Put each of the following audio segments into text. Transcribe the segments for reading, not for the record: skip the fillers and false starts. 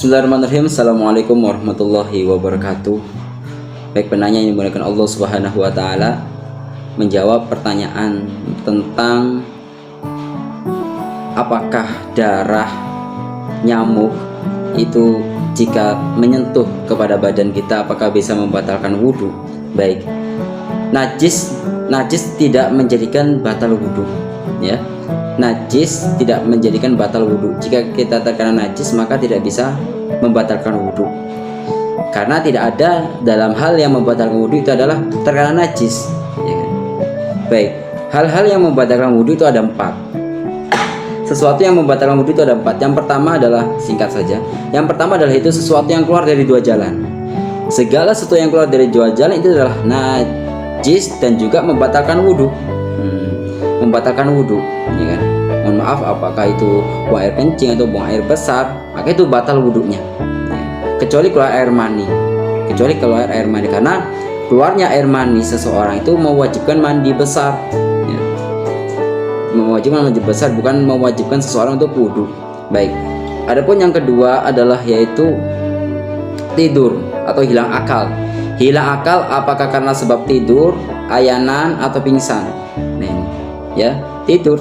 Bismillahirrahmanirrahim. Assalamualaikum warahmatullahi wabarakatuh. Baik, penanya yang dimuliakan Allah Subhanahu wa taala menjawab pertanyaan tentang apakah darah nyamuk itu jika menyentuh kepada badan kita apakah bisa membatalkan wudhu. Baik, najis tidak menjadikan batal wudhu, ya. Najis tidak menjadikan batal wudhu. Jika kita terkena najis maka tidak bisa membatalkan wudhu, karena tidak ada dalam hal yang membatalkan wudhu itu adalah terkena najis, ya kan? Baik, hal-hal yang membatalkan wudhu itu ada 4. Sesuatu yang membatalkan wudhu itu ada 4. Yang pertama adalah, singkat saja, yang pertama adalah itu sesuatu yang keluar dari 2 jalan. Segala sesuatu yang keluar dari 2 jalan itu adalah najis dan juga membatalkan wudhu. Membatalkan wudhu, ya kan? Mohon maaf, apakah itu buang air kencing atau buang air besar, maka itu batal wudhunya, ya. Kecuali keluar air mani, karena keluarnya air mani seseorang itu mewajibkan mandi besar, ya. Mewajibkan mandi besar, bukan mewajibkan seseorang untuk wudhu. Baik, adapun yang kedua adalah yaitu tidur atau hilang akal. Hilang akal apakah karena sebab tidur, ayanan, atau pingsan? Nah ini, ya, tidur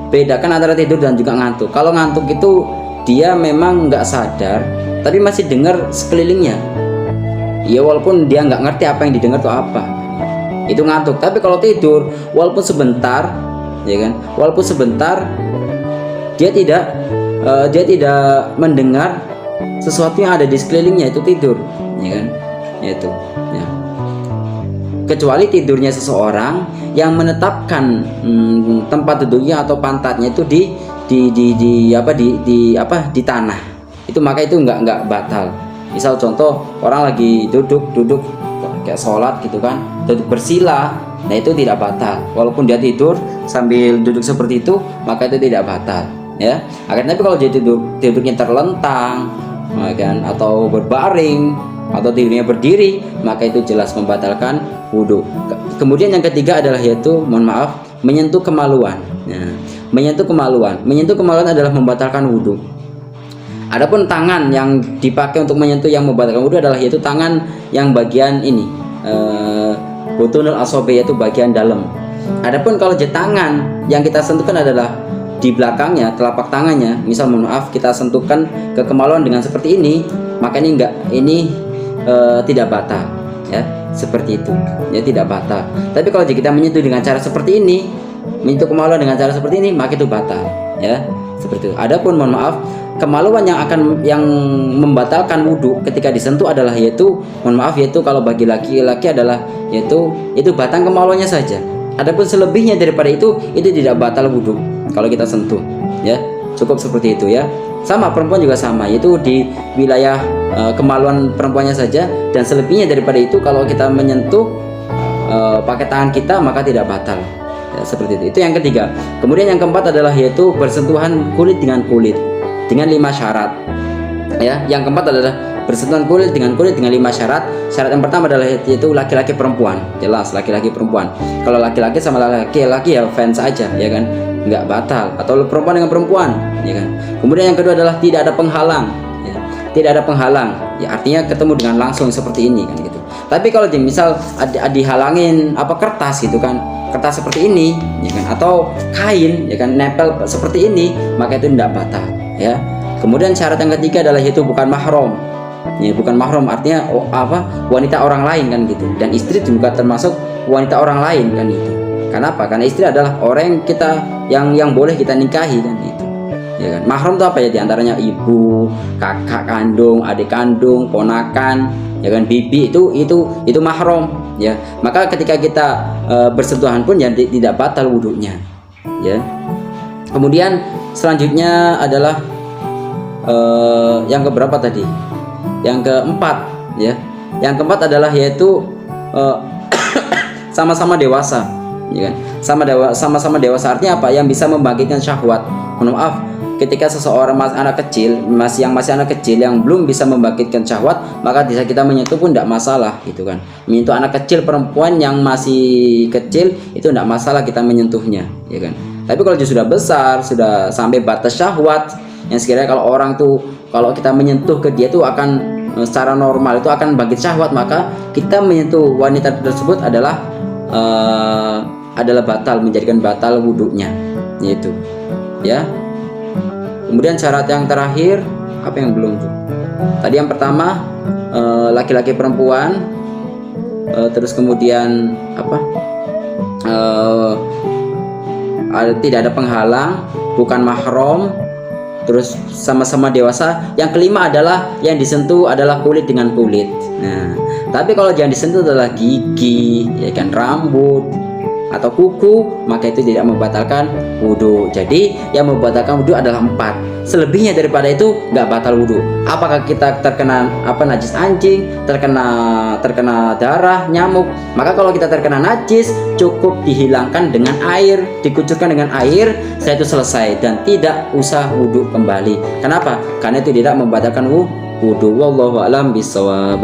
bedakan antara tidur dan juga ngantuk. Kalau ngantuk itu dia memang nggak sadar tapi masih dengar sekelilingnya, ya, walaupun dia nggak ngerti apa yang didengar itu apa, itu ngantuk. Tapi kalau tidur walaupun sebentar, ya kan, walaupun sebentar dia tidak mendengar sesuatu yang ada di sekelilingnya, itu tidur, ya kan, itu, ya. Kecuali tidurnya seseorang yang menetapkan tempat duduknya atau pantatnya itu di tanah, itu maka itu nggak batal. Misal contoh orang lagi duduk kayak sholat gitu kan, duduk bersila, nah itu tidak batal. Walaupun dia tidur sambil duduk seperti itu, maka itu tidak batal, ya. Akan tapi kalau dia duduknya terlentang, kan, atau berbaring, atau tidurnya berdiri, maka itu jelas membatalkan wudhu. Kemudian yang ketiga adalah yaitu, mohon maaf, menyentuh kemaluan. Nah, menyentuh kemaluan adalah membatalkan wudhu. Adapun tangan yang dipakai untuk menyentuh yang membatalkan wudhu adalah yaitu tangan yang bagian ini, butunul asobe, yaitu bagian dalam. Adapun kalau tangan yang kita sentuhkan adalah di belakangnya, telapak tangannya, misal mohon maaf kita sentuhkan ke kemaluan dengan seperti ini, maka ini tidak batal, ya, seperti itu, ya, tidak batal. Tapi kalau kita menyentuh dengan cara seperti ini, menyentuh kemaluan dengan cara seperti ini, maka itu batal, ya, seperti itu. Adapun mohon maaf, kemaluan yang membatalkan wudhu ketika disentuh adalah yaitu, mohon maaf, yaitu kalau bagi laki-laki adalah itu batang kemaluannya saja. Adapun selebihnya daripada itu tidak batal wudhu kalau kita sentuh, ya, cukup seperti itu, ya. Sama perempuan juga sama, yaitu di wilayah kemaluan perempuannya saja, dan selebihnya daripada itu kalau kita menyentuh pakai tangan kita maka tidak batal, ya, seperti itu. Itu yang ketiga. Kemudian yang keempat adalah yaitu bersentuhan kulit dengan kulit dengan 5 syarat, ya. Yang keempat adalah bersentuhan kulit dengan 5 syarat. Syarat yang pertama adalah yaitu laki-laki perempuan, jelas laki-laki perempuan. Kalau laki-laki sama laki-laki ya fans aja, ya kan, nggak batal. Atau perempuan dengan perempuan, ya kan. Kemudian yang kedua adalah tidak ada penghalang, ya. Tidak ada penghalang, ya, artinya ketemu dengan langsung seperti ini kan gitu. Tapi kalau misal dihalangin kertas gitu kan, kertas seperti ini, ya kan, atau kain, ya kan, nempel seperti ini, maka itu tidak batal, ya. Kemudian syarat yang ketiga adalah yaitu bukan mahram, ya, bukan mahram artinya wanita orang lain kan gitu. Dan istri juga termasuk wanita orang lain kan gitu. Kenapa? Karena istri adalah orang yang boleh kita nikahi kan gitu, ya kan. Mahram itu apa ya? Diantaranya ibu, kakak kandung, adik kandung, ponakan, ya kan, bibi, itu mahram, ya. Maka ketika kita bersentuhan pun ya tidak batal wudhunya, ya. Kemudian selanjutnya adalah yang keberapa tadi? Yang keempat, ya. Yang keempat adalah yaitu sama-sama dewasa, ya kan. Sama-sama dewasa artinya apa? Yang bisa membangkitkan syahwat. Mohon maaf, ketika seseorang masih anak kecil yang belum bisa membangkitkan syahwat, maka bisa kita menyentuh pun tidak masalah, gitu kan. Menyentuh anak kecil perempuan yang masih kecil itu tidak masalah kita menyentuhnya, ya kan. Tapi kalau dia sudah besar, sudah sampai batas syahwat, yang sekiranya kalau orang tuh kalau kita menyentuh ke dia itu akan secara normal itu akan bangkit syahwat, maka kita menyentuh wanita tersebut adalah batal, menjadikan batal wudhunya, yaitu ya. Kemudian syarat yang terakhir, apa yang belum tuh? Tadi yang pertama laki-laki perempuan, terus kemudian apa? Tidak ada penghalang, bukan mahram, terus sama-sama dewasa. Yang kelima adalah yang disentuh adalah kulit dengan kulit. Nah, tapi kalau yang disentuh adalah gigi, ya kan, rambut atau kuku, maka itu tidak membatalkan wudhu. Jadi yang membatalkan wudhu adalah 4. Selebihnya daripada itu nggak batal wudhu. Apakah kita terkena najis anjing, terkena darah, nyamuk, maka kalau kita terkena najis cukup dihilangkan dengan air, dikucurkan dengan air, setelah itu selesai dan tidak usah wudhu kembali. Kenapa? Karena itu tidak membatalkan wudhu. Wallahu a'lam bishawab.